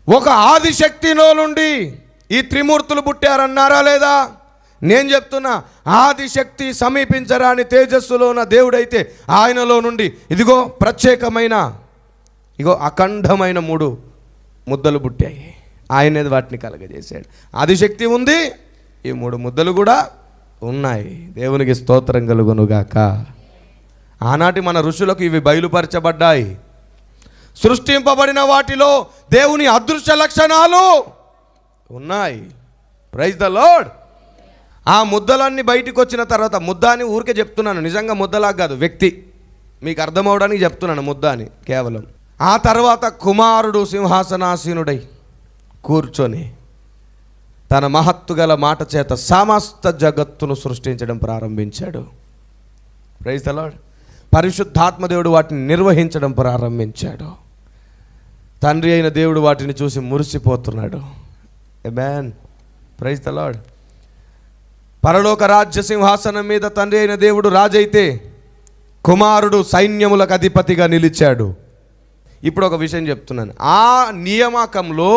ఒక ఆదిశక్తిలో నుండి ఈ త్రిమూర్తులు పుట్టారన్నారా లేదా? నేను చెప్తున్నా, ఆదిశక్తి సమీపించరాని తేజస్సులో ఉన్న దేవుడైతే ఆయనలో నుండి ఇదిగో ప్రత్యేకమైన అఖండమైన 3 ముద్దలు పుట్టాయి. ఆయనేది వాటిని కలగజేశాడు. ఆదిశక్తి ఉంది, ఈ 3 ముద్దలు కూడా ఉన్నాయి. దేవునికి స్తోత్రం కలుగునుగాక. ఆనాటి మన ఋషులకు ఇవి బయలుపరచబడ్డాయి. సృష్టింపబడిన వాటిలో దేవుని అదృశ్య లక్షణాలు ఉన్నాయి. Praise the lord. ఆ ముద్దలన్నీ బయటికి వచ్చిన తర్వాత, ముద్ద అని ఊరికే చెప్తున్నాను, నిజంగా ముద్దలా కాదు, వ్యక్తి, మీకు అర్థమవడానికి చెప్తున్నాను ముద్ద అని కేవలం. ఆ తర్వాత కుమారుడు సింహాసనాసీనుడై కూర్చొని తన మహత్తు గల మాట చేత సమస్త జగత్తును సృష్టించడం ప్రారంభించాడు. Praise the lord. పరిశుద్ధాత్మ దేవుడు వాటిని నిర్వహించడం ప్రారంభించాడు. తండ్రి అయిన దేవుడు వాటిని చూసి మురిసిపోతున్నాడు. ఆమేన్. Praise the Lord. పరలోక రాజ్య సింహాసనం మీద తండ్రి అయిన దేవుడు రాజైతే కుమారుడు సైన్యములకు అధిపతిగా నిలిచాడు. ఇప్పుడు ఒక విషయం చెప్తున్నాను. ఆ నియామకంలో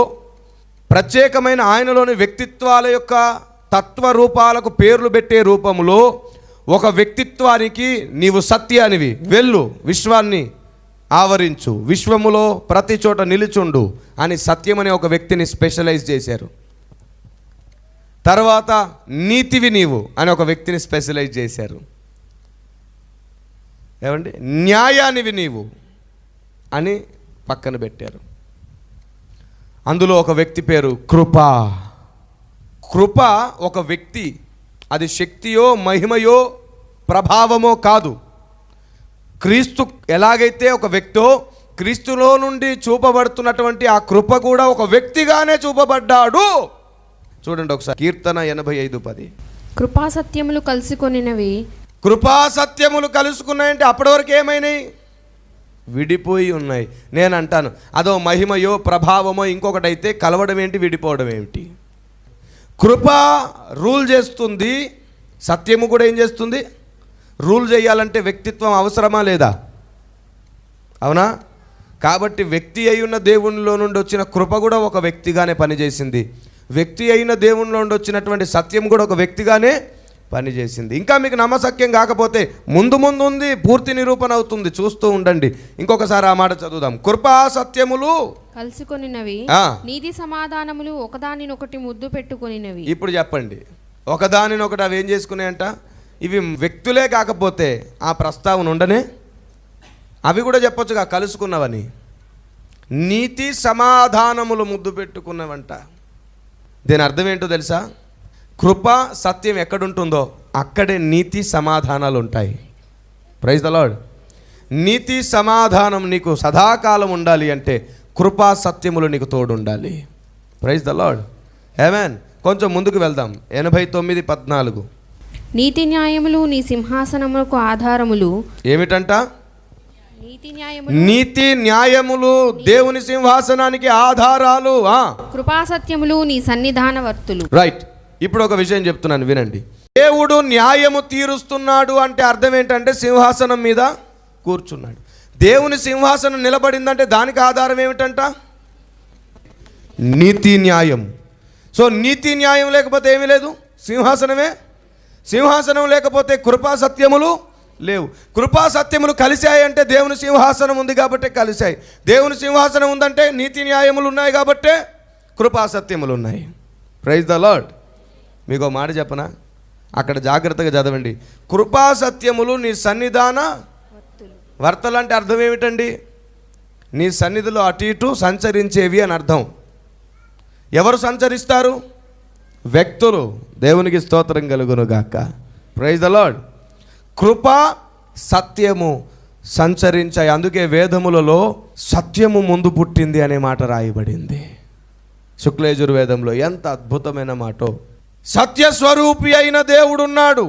ప్రత్యేకమైన ఆయనలోని వ్యక్తిత్వాల యొక్క తత్వరూపాలకు పేర్లు పెట్టే రూపంలో ఒక వ్యక్తిత్వానికి నీవు సత్యానివి, వెళ్ళు, విశ్వాన్ని ఆవరించు, విశ్వములో ప్రతి చోట నిలుచుండు అని సత్యం అనే ఒక వ్యక్తిని స్పెషలైజ్ చేశారు. తర్వాత నీతివి నీవు అని ఒక వ్యక్తిని స్పెషలైజ్ చేశారు. ఏమండి, న్యాయానివి నీవు అని పక్కన పెట్టారు. అందులో ఒక వ్యక్తి పేరు కృప. కృప ఒక వ్యక్తి, అది శక్తియో మహిమయో ప్రభావమో కాదు. క్రీస్తు ఎలాగైతే ఒక వ్యక్తో, క్రీస్తులో నుండి చూపబడుతున్నటువంటి ఆ కృప కూడా ఒక వ్యక్తిగానే చూపబడ్డాడు. చూడండి ఒకసారి కీర్తన 85:10. కృపాసత్యములు కలుసుకొనినవి. కృపాసత్యములు కలుసుకున్నాయంటే అప్పటి వరకు ఏమైనాయి? విడిపోయి ఉన్నాయి. నేను అంటాను, అదో మహిమయో ప్రభావమో ఇంకొకటి అయితే కలవడం ఏంటి, విడిపోవడం ఏమిటి? కృప రూల్ చేస్తుంది, సత్యము కూడా ఏం చేస్తుంది? రూల్ చేయాలంటే వ్యక్తిత్వం అవసరమా లేదా? అవునా? కాబట్టి వ్యక్తి అయిన దేవునిలో నుండి వచ్చిన కృప కూడా ఒక వ్యక్తిగానే పనిచేసింది. వ్యక్తి అయిన దేవునిలో నుండి వచ్చినటువంటి సత్యం కూడా ఒక వ్యక్తిగానే పనిచేసింది. ఇంకా మీకు నమ్మశక్యం కాకపోతే ముందు ఉంది, పూర్తి నిరూపణ అవుతుంది, చూస్తూ ఉండండి. ఇంకొకసారి ఆ మాట చదువుదాం. కృపా సత్యములు కలుసుకొనినవి, నీతి సమాధానములు ఒకదానినొకటి ముద్దు పెట్టుకొనినవి. ఇప్పుడు చెప్పండి, ఒకదానినొకటి అవి ఏం చేసుకున్నాయంట? ఇవి వ్యక్తులే కాకపోతే ఆ ప్రస్తావన ఉండనే, అవి కూడా చెప్పొచ్చుగా కలుసుకున్నవని. నీతి సమాధానములు ముద్దు పెట్టుకున్నవంట. దీని అర్థం ఏంటో తెలుసా? కృప సత్యం ఎక్కడుంటుందో అక్కడే నీతి సమాధానాలు ఉంటాయి. Praise the lord. నీతి సమాధానం నీకు సదాకాలం ఉండాలి అంటే కృపా సత్యములు నీకు తోడు ఉండాలి. Praise the Lord. ఆమేన్. కొంచెం ముందుకు వెళ్దాం. 89:14. నీతి న్యాయములు నీ సింహాసనములకు ఆధారములు. ఏమిటంట? నీతి న్యాయములు దేవుని సింహాసనానికి ఆధారాలు. కృపాసత్యములు నీ సన్నిధాన వర్తులు. రైట్. ఇప్పుడు ఒక విషయం చెప్తున్నాను, వినండి. దేవుడు న్యాయము తీరుస్తున్నాడు అంటే అర్థం ఏంటంటే సింహాసనం మీద కూర్చున్నాడు. దేవుని సింహాసనం నిలబడిందంటే దానికి ఆధారం ఏమిటంట? నీతి న్యాయం. సో నీతి న్యాయం లేకపోతే ఏమీ లేదు, సింహాసనమే. సింహాసనం లేకపోతే కృపా సత్యములు లేవు. కృపా సత్యములు కలిశాయి అంటే దేవుని సింహాసనం ఉంది కాబట్టి కలిశాయి. దేవుని సింహాసనం ఉందంటే నీతి న్యాయములు ఉన్నాయి కాబట్టే కృపా సత్యములు ఉన్నాయి. Praise the lord. మీకు ఒక మాట చెప్పనా, అక్కడ జాగ్రత్తగా చదవండి. కృపా సత్యములు నీ సన్నిధాన వర్తలు అంటే అర్థం ఏమిటండి? నీ సన్నిధిలో అటు ఇటు సంచరించేవి అని అర్థం. ఎవరు సంచరిస్తారు? వ్యక్తులు. దేవునికి స్తోత్రం కలుగునుగాక. Praise the lord. కృప సత్యము సంచరించాయి. అందుకే వేదములలో సత్యము ముందు పుట్టింది అనే మాట రాయబడింది. శుక్లయజుర్వేదంలో ఎంత అద్భుతమైన మాటో. సత్యస్వరూపి అయిన దేవుడున్నాడు,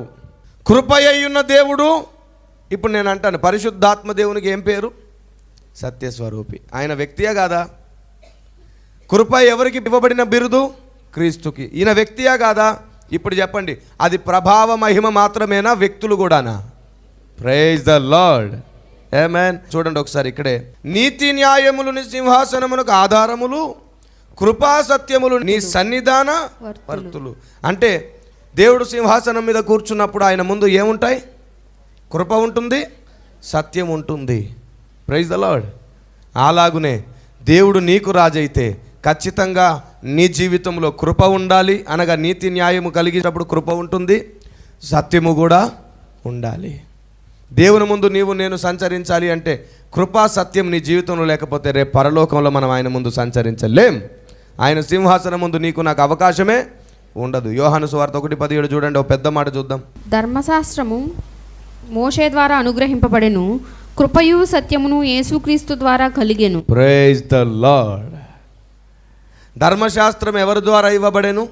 కృప అయ్యున్న దేవుడు. ఇప్పుడు నేను అంటాను, పరిశుద్ధాత్మ దేవునికి ఏం పేరు? సత్యస్వరూపి. ఆయన వ్యక్తియా కాదా? కృప ఎవరికి ఇవ్వబడిన బిరుదు? క్రీస్తుకి. ఈయన వ్యక్తియా కాదా? ఇప్పుడు చెప్పండి, అది ప్రభావ మహిమ మాత్రమేనా, వ్యక్తులు కూడానా? Praise the Lord. ఆమేన్. చూడండి ఒకసారి ఇక్కడే, నీతి న్యాయములు నీ సింహాసనమునకు ఆధారములు, కృపా సత్యములు నీ సన్నిధాన వర్తులు. అంటే దేవుడు సింహాసనం మీద కూర్చున్నప్పుడు ఆయన ముందు ఏముంటాయి? కృప ఉంటుంది, సత్యం ఉంటుంది. Praise the lord. అలాగునే దేవుడు నీకు రాజైతే ఖచ్చితంగా నీ జీవితంలో కృప ఉండాలి. అనగా నీతి న్యాయము కలిగినప్పుడు కృప ఉంటుంది, సత్యము కూడా ఉండాలి. దేవుని ముందు నీవు నేను సంచరించాలి అంటే కృపా సత్యం నీ జీవితంలో లేకపోతే రేపు పరలోకంలో మనం ఆయన ముందు సంచరించలేం. ఆయన సింహాసనం ముందు నీకు నాకు అవకాశమే ఉండదు. యోహాను సువార్త 1:17 చూడండి, ఒక పెద్ద మాట చూద్దాం. ధర్మశాస్త్రము మోషే ద్వారా అనుగ్రహింపబడెను, కృపయు సత్యమును యేసుక్రీస్తు ద్వారా కలిగెను. Praise the Lord. ధర్మశాస్త్రం ఎవరి ద్వారా ఇవ్వబడెను?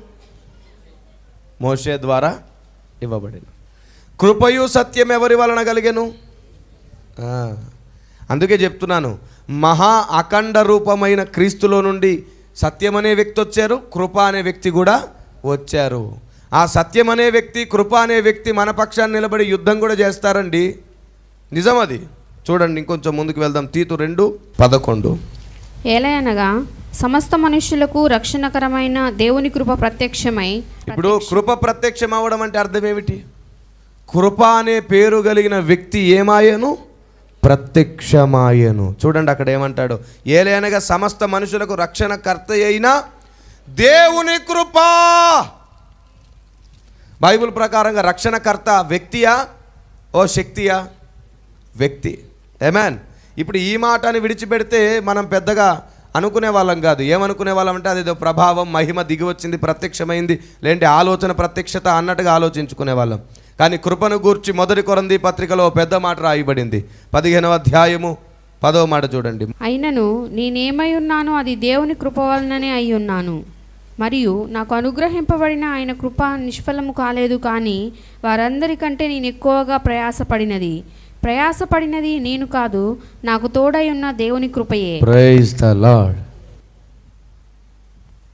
మోషే ద్వారా ఇవ్వబడెను. కృపయు సత్యం ఎవరి వలన కలిగెను? అందుకే చెప్తున్నాను, మహా అఖండ రూపమైన క్రీస్తులో నుండి సత్యం అనే వ్యక్తి వచ్చారు, కృప అనే వ్యక్తి కూడా వచ్చారు. ఆ సత్యం అనే వ్యక్తి, కృప అనే వ్యక్తి మన పక్షాన్ని నిలబడి యుద్ధం కూడా చేస్తారండి. నిజం అది. చూడండి, ఇంకొంచెం ముందుకు వెళ్దాం. తీతు 2:11. ఏలయనగా సమస్త మనుష్యులకు రక్షణకరమైన దేవుని కృప ప్రత్యక్షమై. ఇప్పుడు కృప ప్రత్యక్షం అవ్వడం అంటే అర్థం ఏమిటి? కృప అనే పేరు కలిగిన వ్యక్తి ఏమాయను? ప్రత్యక్షమాయను. చూడండి అక్కడ ఏమంటాడు? ఏలయనగా సమస్త మనుషులకు రక్షణకర్త అయిన దేవుని కృప. బైబిల్ ప్రకారంగా రక్షణకర్త వ్యక్తియా ఓ శక్తియా? వ్యక్తి. ఆమేన్. ఇప్పుడు ఈ మాటని విడిచిపెడితే మనం పెద్దగా అనుకునే వాళ్ళం కాదు. ఏమనుకునే వాళ్ళం అంటే అదేదో ప్రభావం, మహిమ దిగి వచ్చింది, ప్రత్యక్షమైంది, లేదంటే ఆలోచన ప్రత్యక్షత అన్నట్టుగా ఆలోచించుకునే వాళ్ళం. కానీ కృపను గూర్చి 1 కొరింథీ పత్రికలో పెద్ద మాట రాయబడింది. 15వ అధ్యాయము 10వ మాట చూడండి. అయినను నేనేమై ఉన్నానో అది దేవుని కృప వలననే అయి ఉన్నాను, మరియు నాకు అనుగ్రహింపబడిన ఆయన కృప నిష్ఫలము కాలేదు. కానీ వారందరికంటే నేను ఎక్కువగా ప్రయాసపడినది నేను కాదు, నాకు తోడై ఉన్న దేవుని కృపయే. Praise the lord.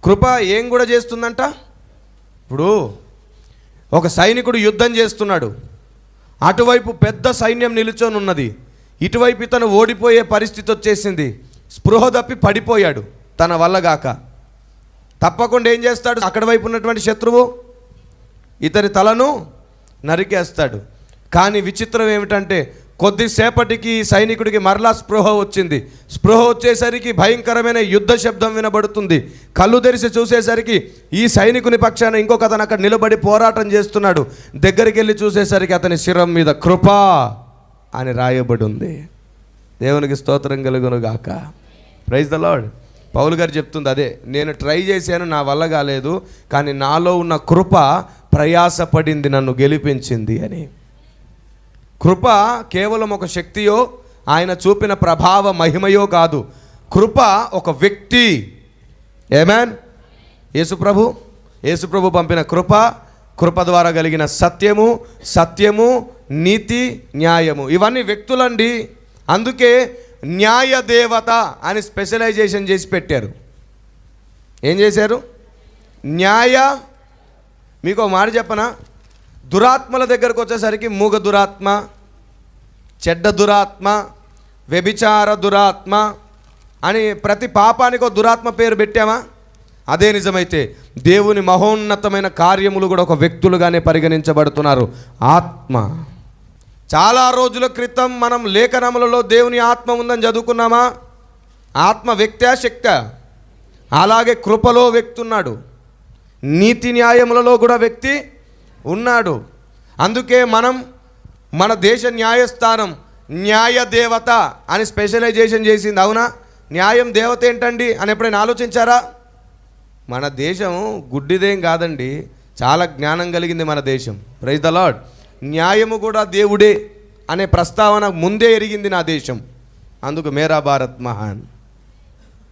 కృప ఏం కూడా చేస్తుందంట? ఇప్పుడు ఒక సైనికుడు యుద్ధం చేస్తున్నాడు, అటువైపు పెద్ద సైన్యం నిలుచొని ఉన్నది, ఇటువైపు ఇతను ఓడిపోయే పరిస్థితి వచ్చేసింది, స్పృహ తప్పి పడిపోయాడు తన వల్ల గాక. తప్పకుండా ఏం చేస్తాడు? అక్కడి వైపు ఉన్నటువంటి శత్రువు ఇతని తలను నరికేస్తాడు. కానీ విచిత్రం ఏమిటంటే కొద్దిసేపటికి సైనికుడికి మరలా స్పృహ వచ్చింది. స్పృహ వచ్చేసరికి భయంకరమైన యుద్ధ శబ్దం వినబడుతుంది. కళ్ళు తెరిచి చూసేసరికి ఈ సైనికుని పక్షాన ఇంకొక అతను అక్కడ నిలబడి పోరాటం చేస్తున్నాడు. దగ్గరికి వెళ్ళి చూసేసరికి అతని శిరం మీద కృప అని రాయబడి ఉంది. దేవునికి స్తోత్రం కలుగును గాక. Praise the lord. పౌలు గారు చెప్తుంది అదే, నేను ట్రై చేశాను, నా వల్ల కాలేదు, కానీ నాలో ఉన్న కృప ప్రయాసపడింది, నన్ను గెలిపించింది అని. కృప కేవలం ఒక శక్తియో ఆయన చూపిన ప్రభావ మహిమయో కాదు. కృప ఒక వ్యక్తి. ఆమేన్. యేసుప్రభు పంపిన కృప ద్వారా కలిగిన సత్యము, నీతి, న్యాయము, ఇవన్నీ వ్యక్తులండి. అందుకే న్యాయ దేవత అని స్పెషలైజేషన్ చేసి పెట్టారు. ఏం చేశారు? మీకు ఒక మాట చెప్పనా? దురాత్మల దగ్గరకు వచ్చేసరికి మూగ దురాత్మ, చెడ్డ దురాత్మ, వ్యభిచార దురాత్మ అని ప్రతి పాపానికి ఒక దురాత్మ పేరు పెట్టామా? అదే నిజమైతే దేవుని మహోన్నతమైన కార్యములు కూడా ఒక వ్యక్తులుగానే పరిగణించబడుతున్నారు. ఆత్మ. చాలా రోజుల క్రితం మనం లేఖనములలో దేవుని ఆత్మ ఉందని చదువుకున్నామా? ఆత్మ వ్యక్తా శక్తా? అలాగే కృపలో వ్యక్తి ఉన్నాడు, నీతి న్యాయములలో కూడా వ్యక్తి ఉన్నాడు. అందుకే మన దేశ న్యాయస్థానం న్యాయ దేవత అని స్పెషలైజేషన్ చేసింది. అవునా? న్యాయం దేవత ఏంటండి అని ఎప్పుడైనా ఆలోచించారా? మన దేశం గుడ్డిదేం కాదండి, చాలా జ్ఞానం కలిగింది మన దేశం. Praise the lord. న్యాయము కూడా దేవుడే అనే ప్రస్తావన ముందే ఎరిగింది నా దేశం. అందుకు మేరా భారత్ మహాన్.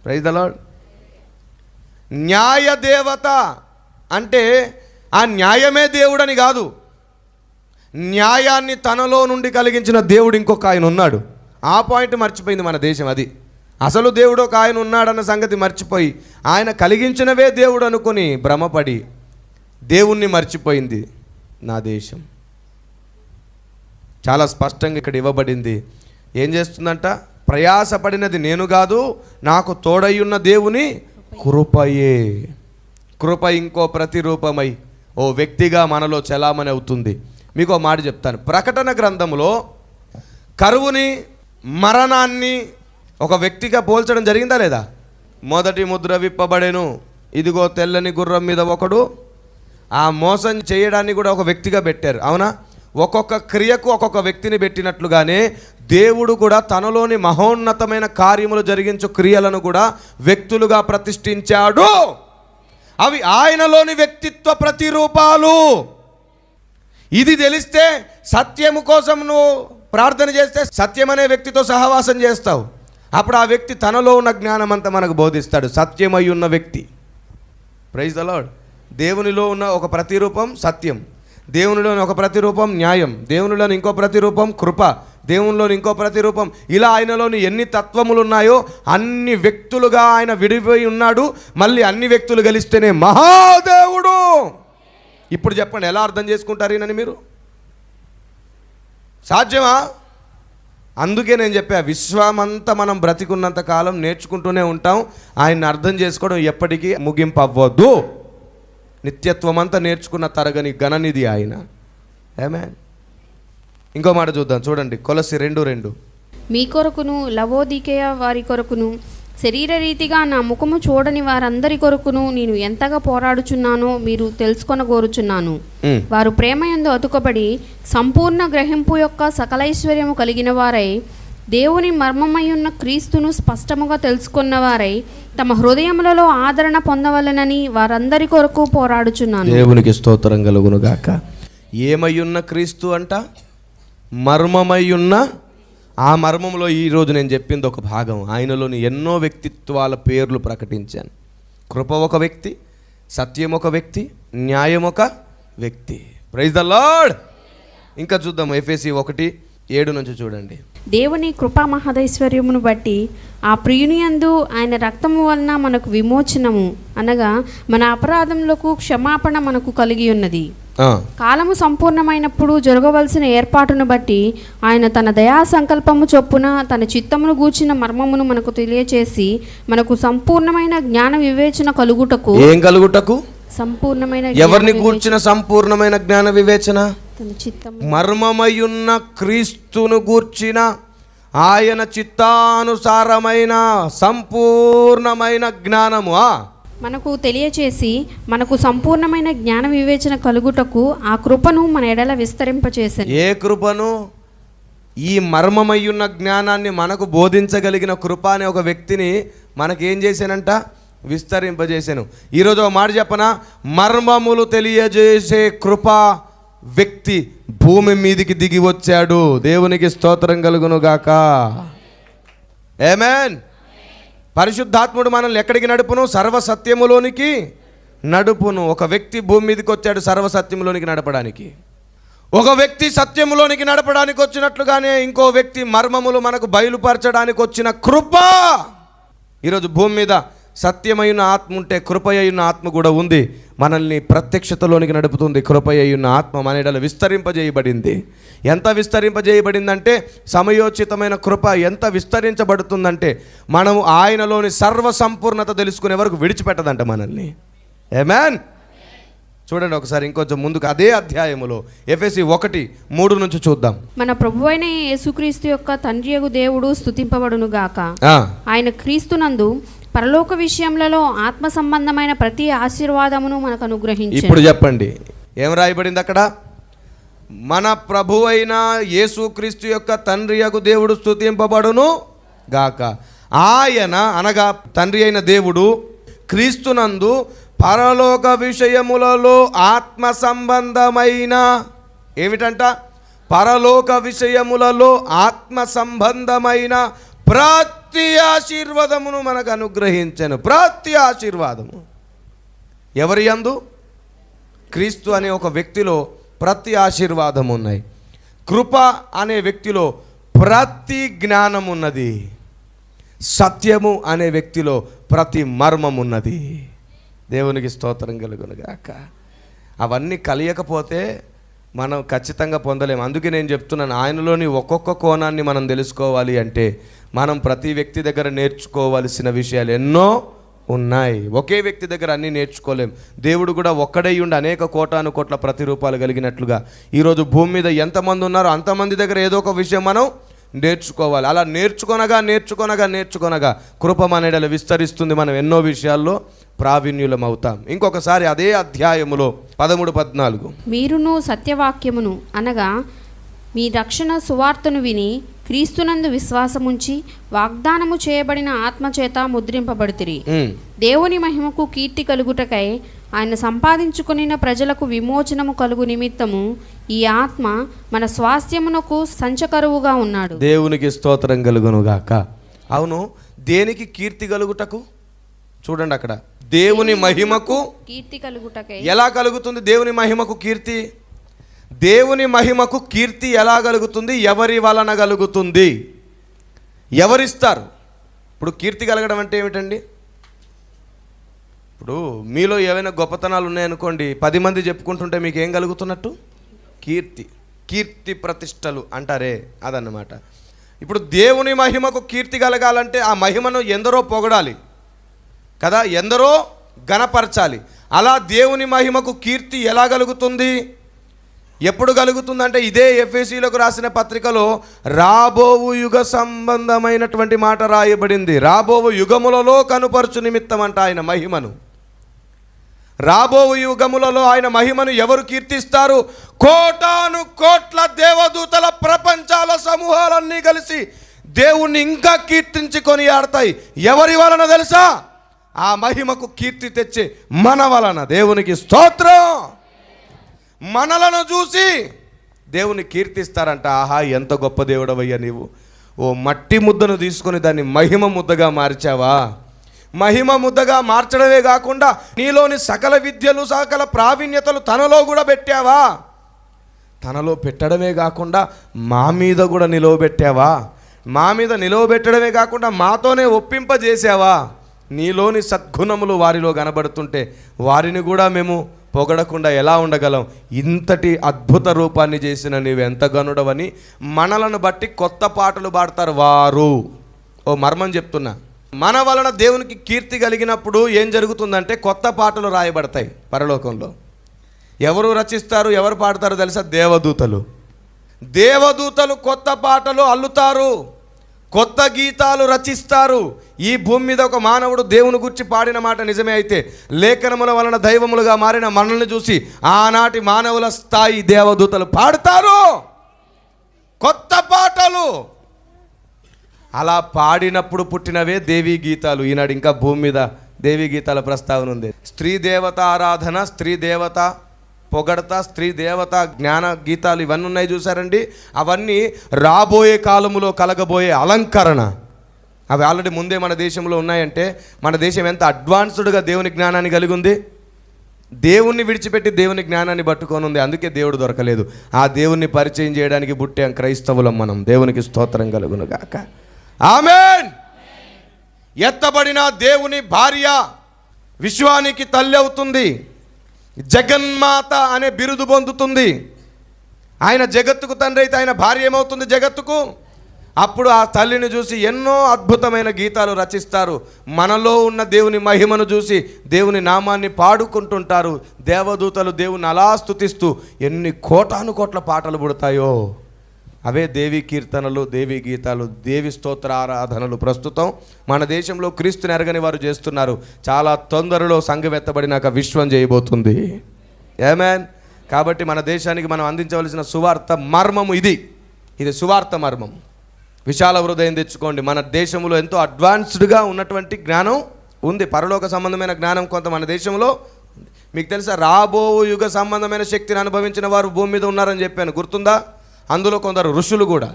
Praise the lord. న్యాయ దేవత అంటే ఆ న్యాయమే దేవుడని కాదు, న్యాయాన్ని తనలో నుండి కలిగించిన దేవుడు ఇంకొక ఆయన ఉన్నాడు. ఆ పాయింట్ మర్చిపోయింది మన దేశం. అది అసలు దేవుడు ఒక ఆయన ఉన్నాడన్న సంగతి మర్చిపోయి ఆయన కలిగించినవే దేవుడు అనుకొని భ్రమపడి దేవుణ్ణి మర్చిపోయింది నా దేశం. చాలా స్పష్టంగా ఇక్కడ ఇవ్వబడింది. ఏం చేస్తుందంట? ప్రయాసపడినది నేను కాదు, నాకు తోడయ్యున్న దేవుని కృపయే. కృప ఇంకో ప్రతిరూపమై ఓ వ్యక్తిగా మనలో చలామణి అవుతుంది. మీకు ఒక మాట చెప్తాను. ప్రకటన గ్రంథంలో కరువుని, మరణాన్ని ఒక వ్యక్తిగా పోల్చడం జరిగిందా లేదా? మొదటి ముద్ర విప్పబడెను, ఇదిగో తెల్లని గుర్రం మీద ఒకడు. ఆ మోసం చేయడాన్ని కూడా ఒక వ్యక్తిగా పెట్టారు, అవునా? ఒక్కొక్క క్రియకు ఒక్కొక్క వ్యక్తిని పెట్టినట్లుగానే దేవుడు కూడా తనలోని మహోన్నతమైన కార్యములు జరిగించు క్రియలను కూడా వ్యక్తులుగా ప్రతిష్ఠించాడు. అవి ఆయనలోని వ్యక్తిత్వ ప్రతిరూపాలు. ఇది తెలిస్తే సత్యము కోసం నువ్వు ప్రార్థన చేస్తే సత్యం అనే వ్యక్తితో సహవాసం చేస్తావు. అప్పుడు ఆ వ్యక్తి తనలో ఉన్న జ్ఞానం అంతా మనకు బోధిస్తాడు. సత్యమై ఉన్న వ్యక్తి. Praise the lord. దేవునిలో ఉన్న ఒక ప్రతిరూపం సత్యం, దేవునిలోని ఒక ప్రతిరూపం న్యాయం, దేవునిలోని ఇంకో ప్రతిరూపం కృప, దేవునిలోని ఇంకో ప్రతిరూపం. ఇలా ఆయనలోని ఎన్ని తత్వములు ఉన్నాయో అన్ని వ్యక్తులుగా ఆయన విడిపోయి ఉన్నాడు. మళ్ళీ అన్ని వ్యక్తులు కలిస్తేనే మహాదేవుడు. ఇప్పుడు చెప్పండి, ఎలా అర్థం చేసుకుంటారు ఈయనని మీరు? సాధ్యమా? అందుకే నేను చెప్పా, విశ్వమంతా మనం బ్రతికున్నంత కాలం నేర్చుకుంటూనే ఉంటాం. ఆయన్ని అర్థం చేసుకోవడం ఎప్పటికీ ముగింపు అవ్వద్దు. నిత్యత్వం అంతా నేర్చుకున్న తరగని ఘననిధి ఆయన. ఆమేన్. ఇంకో మాట చూద్దాం, చూడండి. కొలస్సీ 2:2. మీ కొరకును లవోదికేయ వారి కొరకును శరీరరీతిగా నా ముఖము చూడని వారందరి కొరకును నేను ఎంతగా పోరాడుచున్నానో మీరు తెలుసుకొనగోరుచున్నాను. వారు ప్రేమయందు అతుకబడి సంపూర్ణ గ్రహింపు యొక్క సకలైశ్వర్యము కలిగిన వారై దేవుని మర్మమయ్యున్న క్రీస్తును స్పష్టముగా తెలుసుకున్నవారై తమ హృదయములలో ఆదరణ పొందవలెనని వారందరి కొరకు పోరాడుచున్నాను. దేవునికి స్తోత్రం కలుగును గాక. ఏమయ్యున్న క్రీస్తు అంట? మర్మమయ్యున్న. ఆ మర్మంలో ఈరోజు నేను చెప్పింది ఒక భాగం. ఆయనలోని ఎన్నో వ్యక్తిత్వాల పేర్లు ప్రకటించాను. కృప ఒక వ్యక్తి, సత్యం ఒక వ్యక్తి, న్యాయం ఒక వ్యక్తి. Praise the lord. ఇంకా చూద్దాం, ఎఫెసీ 1:7 నుంచి చూడండి. దేవుని కృపా మహదైశ్వర్యమును బట్టి ఆ ప్రియునియందు ఆయన రక్తము వలన మనకు విమోచనము అనగా మన అపరాధములకు క్షమాపణ మనకు కలిగి ఉన్నది. కాలము సంపూర్ణమైనప్పుడు జరగవలసిన ఏర్పాటును బట్టి ఆయన తన దయా సంకల్పము చొప్పున తన చిత్తమును గూర్చిన మర్మమును మనకు తెలియచేసి మనకు సంపూర్ణమైన జ్ఞాన వివేచన కలుగుటకు. ఏం కలుగుటకు? సంపూర్ణమైన. ఎవరిని గూర్చిన సంపూర్ణమైన జ్ఞాన వివేచన? తన చిత్తము. మర్మమయ్యున్న క్రీస్తును గూర్చిన ఆయన చిత్తానుసారమైన సంపూర్ణమైన జ్ఞానము మనకు తెలియచేసి మనకు సంపూర్ణమైన జ్ఞాన వివేచన కలుగుటకు ఆ కృపను మన ఎడల విస్తరింపచేసాను. ఏ కృపను? ఈ మర్మమయ్యున్న జ్ఞానాన్ని మనకు బోధించగలిగిన కృప అనే ఒక వ్యక్తిని మనకేం చేశానంట? విస్తరింపజేశాను. ఈరోజు ఒక మాట చెప్పనా? మర్మములు తెలియజేసే కృప వ్యక్తి భూమి మీదికి దిగి వచ్చాడు. దేవునికి స్తోత్రం కలుగును గాక. ఆమేన్. పరిశుద్ధాత్ముడు మనల్ని ఎక్కడికి నడుపును? సర్వసత్యములోనికి నడుపును. ఒక వ్యక్తి భూమి మీదకి వచ్చాడు సర్వసత్యములోనికి నడపడానికి. ఒక వ్యక్తి సత్యములోనికి నడపడానికి వచ్చినట్లుగానే ఇంకో వ్యక్తి మర్మములు మనకు బయలుపరచడానికి వచ్చిన కృప. ఈరోజు భూమి మీద సత్యమైన ఆత్మ ఉంటే కృపయ్యున్న ఆత్మ కూడా ఉంది. మనల్ని ప్రత్యక్షతలోనికి నడుపుతుంది. కృపయ్యున్న ఆత్మ మన ఎడల విస్తరింపజేయబడింది. ఎంత విస్తరింపజేయబడిందంటే, సమయోచితమైన కృప ఎంత విస్తరించబడుతుందంటే మనము ఆయనలోని సర్వ సంపూర్ణత తెలుసుకునే వరకు విడిచిపెట్టదంట మనల్ని. ఆమేన్. చూడండి ఒకసారి ఇంకొంచెం ముందుకు అదే అధ్యాయములో ఎఫెసీ 1:3 నుంచి చూద్దాం. మన ప్రభువైన యేసుక్రీస్తు యొక్క తండ్రియగు దేవుడు స్తుతింపబడును గాక. ఆయన క్రీస్తునందు పరలోక విషయములలో ఆత్మ సంబంధమైన ప్రతి ఆశీర్వాదమును మనకు అనుగ్రహించాడు. ఇప్పుడు చెప్పండి, ఏం రాయబడింది అక్కడ? మన ప్రభువైన యేసుక్రీస్తు యొక్క తండ్రియగు దేవుడు స్తుతింపబడును గాక. ఆయన అనగా తండ్రి అయిన దేవుడు క్రీస్తునందు పరలోక విషయములలో ఆత్మ సంబంధమైన ఏమిటంట? పరలోక విషయములలో ఆత్మ సంబంధమైన ప్రతి ఆశీర్వాదమును మనకు అనుగ్రహించను. ప్రతి ఆశీర్వాదము ఎవరి యందు? క్రీస్తు అనే ఒక వ్యక్తిలో ప్రతి ఆశీర్వాదం ఉన్నాయి. కృప అనే వ్యక్తిలో ప్రతి జ్ఞానం ఉన్నది. సత్యము అనే వ్యక్తిలో ప్రతి మర్మం ఉన్నది. దేవునికి స్తోత్రం కలుగును గాక. అవన్నీ కలియకపోతే మనం ఖచ్చితంగా పొందలేము. అందుకే నేను చెప్తున్నాను, ఆయనలోని ఒక్కొక్క కోణాన్ని మనం తెలుసుకోవాలి అంటే మనం ప్రతి వ్యక్తి దగ్గర నేర్చుకోవలసిన విషయాలు ఎన్నో ఉన్నాయి. ఒకే వ్యక్తి దగ్గర అన్నీ నేర్చుకోలేం. దేవుడు కూడా ఒక్కడై ఉండి అనేక కోటాను కోట్ల ప్రతిరూపాలు కలిగినట్లుగా ఈరోజు భూమి మీద ఎంతమంది ఉన్నారో అంతమంది దగ్గర ఏదో ఒక విషయం మనం నేర్చుకోవాలి. అలా నేర్చుకొనగా కృప మన ఎడల విస్తరిస్తుంది. మనం ఎన్నో విషయాల్లో ప్రావీణ్యులం అవుతాం. ఇంకొకసారి అదే అధ్యాయములో 13-14 మీరును సత్యవాక్యమును అనగా మీ రక్షణ సువార్తను విని క్రీస్తునందు విశ్వాసముంచి వాగ్దానము చేయబడిన ఆత్మచేత ముద్రింపబడితిరి. దేవుని మహిమకు కీర్తి కలుగుటకై ఆయన సంపాదించుకొనిన ప్రజలకు విమోచనము కలుగు నిమిత్తము ఈ ఆత్మ మన స్వాస్థ్యమునకు సంచకరువుగా ఉన్నాడు. దేవునికి స్తోత్రం కలుగునుగాక. అవును, దేనికి కీర్తి కలుగుటకు? చూడండి అక్కడ, దేవుని మహిమకు కీర్తి కలుగుటకై. ఎలా కలుగుతుంది దేవుని మహిమకు కీర్తి? దేవుని మహిమకు కీర్తి ఎలా కలుగుతుంది? ఎవరి వలన కలుగుతుంది? ఎవరిస్తారు? ఇప్పుడు కీర్తి కలగడం అంటే ఏమిటండి? ఇప్పుడు మీలో ఏవైనా గొప్పతనాలు ఉన్నాయనుకోండి, 10 మంది చెప్పుకుంటుంటే మీకు ఏం కలుగుతున్నట్టు? కీర్తి ప్రతిష్టలు అంటారే, అదన్నమాట. ఇప్పుడు దేవుని మహిమకు కీర్తి కలగాలంటే ఆ మహిమను ఎందరో పొగడాలి కదా, ఎందరో గణపరచాలి. అలా దేవుని మహిమకు కీర్తి ఎలా కలుగుతుంది? ఎప్పుడు కలుగుతుందంటే ఇదే ఎఫెసీలకు రాసిన పత్రికలో రాబోవు యుగ సంబంధమైనటువంటి మాట రాయబడింది. రాబోవు యుగములలో కనుపరచు నిమిత్తం అంట ఆయన మహిమను. రాబోవు యుగములలో ఆయన మహిమను ఎవరు కీర్తిస్తారు? కోటాను కోట్ల దేవదూతల ప్రపంచాల సమూహాలన్నీ కలిసి దేవుణ్ణి ఇంకా కీర్తించి కొనియాడతాయి. ఎవరి వలన తెలుసా? ఆ మహిమకు కీర్తి తెచ్చే మన వలన. దేవునికి స్తోత్రం. మనలను చూసి దేవుని కీర్తిస్తారంట. ఆహా, ఎంత గొప్ప దేవుడవయ్యా నీవు. ఓ మట్టి ముద్దను తీసుకొని దాన్ని మహిమ ముద్దగా మార్చావా? మహిమ ముద్దగా మార్చడమే కాకుండా నీలోని సకల విద్యలు సకల ప్రావీణ్యతలు తనలో కూడా పెట్టావా? తనలో పెట్టడమే కాకుండా మా మీద కూడా నిలవబెట్టావా? మా మీద నిలవబెట్టడమే కాకుండా మాతోనే ఒప్పింపజేసావా? నీలోని సద్గుణములు వారిలో కనబడుతుంటే వారిని కూడా మేము పొగడకుండా ఎలా ఉండగలం? ఇంతటి అద్భుత రూపాన్ని చేసిన నీవు ఎంత గనుడవని మనలను బట్టి కొత్త పాటలు పాడతారు వారు. ఓ మర్మం చెప్తున్నా, మన వలన దేవునికి కీర్తి కలిగినప్పుడు ఏం జరుగుతుందంటే కొత్త పాటలు రాయబడతాయి పరలోకంలో. ఎవరు రచిస్తారు, ఎవరు పాడతారు తెలుసా? దేవదూతలు కొత్త పాటలు అల్లుతారు, కొత్త గీతాలు రచిస్తారు. ఈ భూమి మీద ఒక మానవుడు దేవుని గురించి పాడిన మాట నిజమే అయితే లేఖనముల వలన దైవములుగా మారిన మనల్ని చూసి ఆనాటి మానవుల స్థాయి దేవదూతలు పాడతారు కొత్త పాటలు. అలా పాడినప్పుడు పుట్టినవే దేవీ గీతాలు. ఈనాడు ఇంకా భూమి మీద దేవీ గీతాల ప్రస్తావన ఉంది. స్త్రీ దేవత ఆరాధన, స్త్రీ దేవత పొగడత, స్త్రీ దేవత జ్ఞాన గీతాలు ఇవన్నీ ఉన్నాయి చూసారండి. అవన్నీ రాబోయే కాలములో కలగబోయే అలంకరణ. అవి ఆల్రెడీ ముందే మన దేశంలో ఉన్నాయంటే మన దేశం ఎంత అడ్వాన్స్డ్గా దేవుని జ్ఞానాన్ని కలిగి ఉంది. దేవుణ్ణి విడిచిపెట్టి దేవుని జ్ఞానాన్ని పట్టుకొని ఉంది. అందుకే దేవుడు దొరకలేదు. ఆ దేవుణ్ణి పరిచయం చేయడానికి పుట్టాం క్రైస్తవులం మనం. దేవునికి స్తోత్రం కలుగును గాక. ఆమేన్. ఎత్తబడిన దేవుని భార్య విశ్వానికి తల్లి అవుతుంది. జగన్మాత అనే బిరుదు పొందుతుంది. ఆయన జగత్తుకు తండ్రి అయితే ఆయన భార్య ఏమవుతుంది? జగత్తుకు. అప్పుడు ఆ తల్లిని చూసి ఎన్నో అద్భుతమైన గీతాలు రచిస్తారు. మనలో ఉన్న దేవుని మహిమను చూసి దేవుని నామాన్ని పాడుకుంటుంటారు. దేవదూతలు దేవుని అలా స్తుతిస్తూ ఎన్ని కోటాను కోట్ల పాటలు పుడతాయో అవే దేవీ కీర్తనలు, దేవీ గీతాలు, దేవి స్తోత్ర ఆరాధనలు. ప్రస్తుతం మన దేశంలో క్రీస్తుని ఎరగని వారు చేస్తున్నారు. చాలా తొందరలో సంఘం ఎత్తబడినాక విశ్వం చేయబోతుంది. ఆమేన్. కాబట్టి మన దేశానికి మనం అందించవలసిన సువార్త మర్మము ఇది సువార్త మర్మం. విశాల హృదయం తెచ్చుకోండి. మన దేశంలో ఎంతో అడ్వాన్స్డ్గా ఉన్నటువంటి జ్ఞానం ఉంది. పరలోక సంబంధమైన జ్ఞానం కొంత మన దేశంలో ఉంది. మీకు తెలుసా, రాబో యుగ సంబంధమైన శక్తిని అనుభవించిన వారు భూమి మీద ఉన్నారని చెప్పాను, గుర్తుందా? అందులో కొందరు ఋషులు కూడా.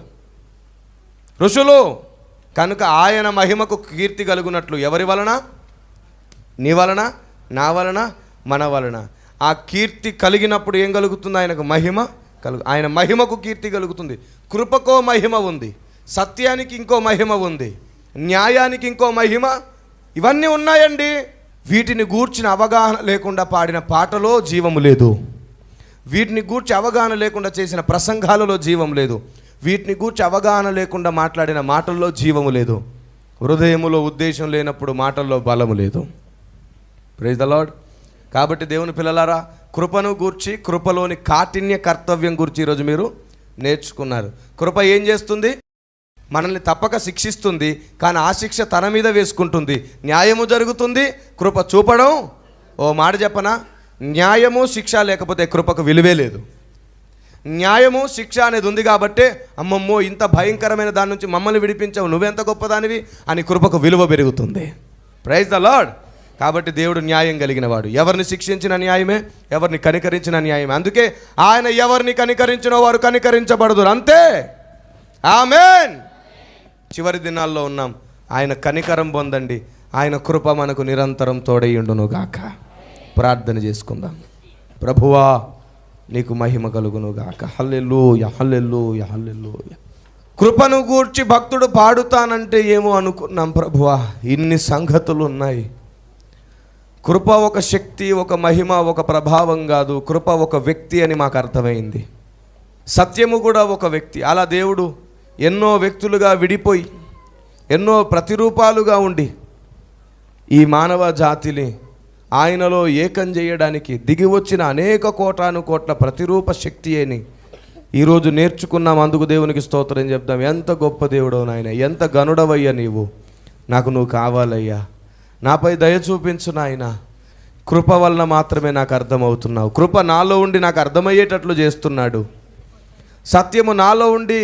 కనుక ఆయన మహిమకు కీర్తి కలుగునట్లు ఎవరి వలన? నీ వలన, నా వలన, మన వలన. ఆ కీర్తి కలిగినప్పుడు ఏం కలుగుతుంది? ఆయనకు మహిమ ఆయన మహిమకు కీర్తి కలుగుతుంది. కృపకో మహిమ ఉంది, సత్యానికి ఇంకో మహిమ ఉంది, న్యాయానికి ఇంకో మహిమ. ఇవన్నీ ఉన్నాయండి. వీటిని గూర్చిన అవగాహన లేకుండా పాడిన పాటలో జీవము లేదు. వీటిని గూర్చి అవగాహన లేకుండా చేసిన ప్రసంగాలలో జీవం లేదు. వీటిని గూర్చి అవగాహన లేకుండా మాట్లాడిన మాటల్లో జీవము లేదు. హృదయములో ఉద్దేశం లేనప్పుడు మాటల్లో బలము లేదు. Praise the lord. కాబట్టి దేవుని పిల్లలారా, కృపను గూర్చి, కృపలోని కాఠిన్య కర్తవ్యం గురించి ఈరోజు మీరు నేర్చుకున్నారు. కృప ఏం చేస్తుంది? మనల్ని తప్పక శిక్షిస్తుంది, కానీ ఆ శిక్ష తన మీద వేసుకుంటుంది. న్యాయము జరుగుతుంది, కృప చూపడం. ఓ మాట చెప్పనా, న్యాయము శిక్ష లేకపోతే కృపకు విలువే లేదు. న్యాయము శిక్ష అనేది ఉంది కాబట్టే అమ్మమ్మో ఇంత భయంకరమైన దాని నుంచి మమ్మల్ని విడిపించావు, నువ్వెంత గొప్పదానివి అని కృపకు విలువ పెరుగుతుంది. Praise the lord. కాబట్టి దేవుడు న్యాయం కలిగిన వాడు. ఎవరిని శిక్షించిన న్యాయమే, ఎవరిని కనికరించిన న్యాయమే. అందుకే ఆయన ఎవరిని కనికరించిన వారు కనికరించబడదురు, అంతే. ఆమేన్. చివరి దినాల్లో ఉన్నాం. ఆయన కనికరం పొందండి, ఆయన కృప మనకు నిరంతరం తోడయ్యుండును గాక. ప్రార్థన చేసుకుందాం. ప్రభువా నీకు మహిమ కలుగును గాక. హల్లెలూయా, హల్లెలూయా, హల్లెలూయా. కృపను గూర్చి భక్తుడు పాడుతానంటే ఏమో అనుకున్నాం ప్రభువా, ఇన్ని సంగతులు ఉన్నాయి. కృప ఒక శక్తి, ఒక మహిమ, ఒక ప్రభావం కాదు. కృప ఒక వ్యక్తి అని మాకు అర్థమైంది. సత్యము కూడా ఒక వ్యక్తి. అలా దేవుడు ఎన్నో వ్యక్తులుగా విడిపోయి, ఎన్నో ప్రతిరూపాలుగా ఉండి ఈ మానవ జాతిని ఆయనలో ఏకం చేయడానికి దిగి వచ్చిన అనేక కోటాను కోట్ల ప్రతిరూప శక్తి అని ఈరోజు నేర్చుకున్నాం. అందుకు దేవునికి స్తోత్రం చెప్తాం. ఎంత గొప్ప దేవుడవు నాయన, ఎంత గనుడవయ్యా నీవు. నాకు నువ్వు కావాలయ్యా, నాపై దయ చూపించు నాయన. కృప వలన మాత్రమే నాకు అర్థమవుతున్నావు. కృప నాలో ఉండి నాకు అర్థమయ్యేటట్లు చేస్తున్నాడు. సత్యము నాలో ఉండి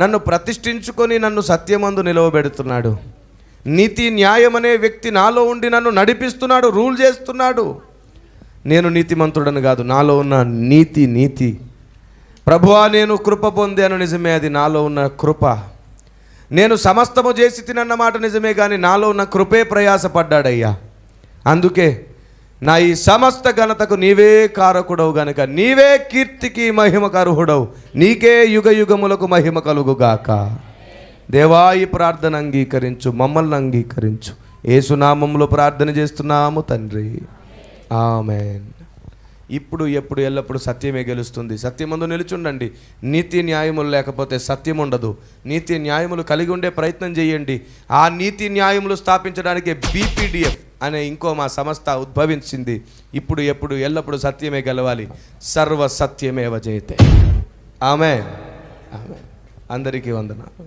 నన్ను ప్రతిష్ఠించుకొని నన్ను సత్యమందు నిలవబెడుతున్నాడు. నీతి న్యాయం అనే వ్యక్తి నాలో ఉండి నన్ను నడిపిస్తున్నాడు, రూల్ చేస్తున్నాడు. నేను నీతిమంతుడను కాదు, నాలో ఉన్న నీతి. ప్రభువా నేను కృప పొందాను నిజమే, అది నాలో ఉన్న కృప. నేను సమస్తము చేసి తినన్న మాట నిజమే, కానీ నాలో ఉన్న కృపే ప్రయాసపడ్డాడయ్యా. అందుకే నా ఈ సమస్త ఘనతకు నీవే కారకుడవు గనుక నీవే కీర్తికి మహిమకు అర్హుడవు. నీకే యుగ యుగములకు మహిమ కలుగుగాక. దేవా ఈ ప్రార్థన అంగీకరించు, మమ్మల్ని అంగీకరించు. యేసునామములో ప్రార్థన చేస్తున్నాము తండ్రి, ఆమేన్. ఇప్పుడు ఎప్పుడు ఎల్లప్పుడు సత్యమే గెలుస్తుంది. సత్యమందు నిలుచుండండి. నీతి న్యాయములు లేకపోతే సత్యం ఉండదు. నీతి న్యాయములు కలిగి ఉండే ప్రయత్నం చేయండి. ఆ నీతి న్యాయములు స్థాపించడానికి BPDF అనే ఇంకో మా సంస్థ ఉద్భవించింది. ఇప్పుడు ఎప్పుడు ఎల్లప్పుడు సత్యమే గెలవాలి. సర్వ సత్యమేవ జయతే. ఆమేన్. ఆమేన్. అందరికీ వందనాలు.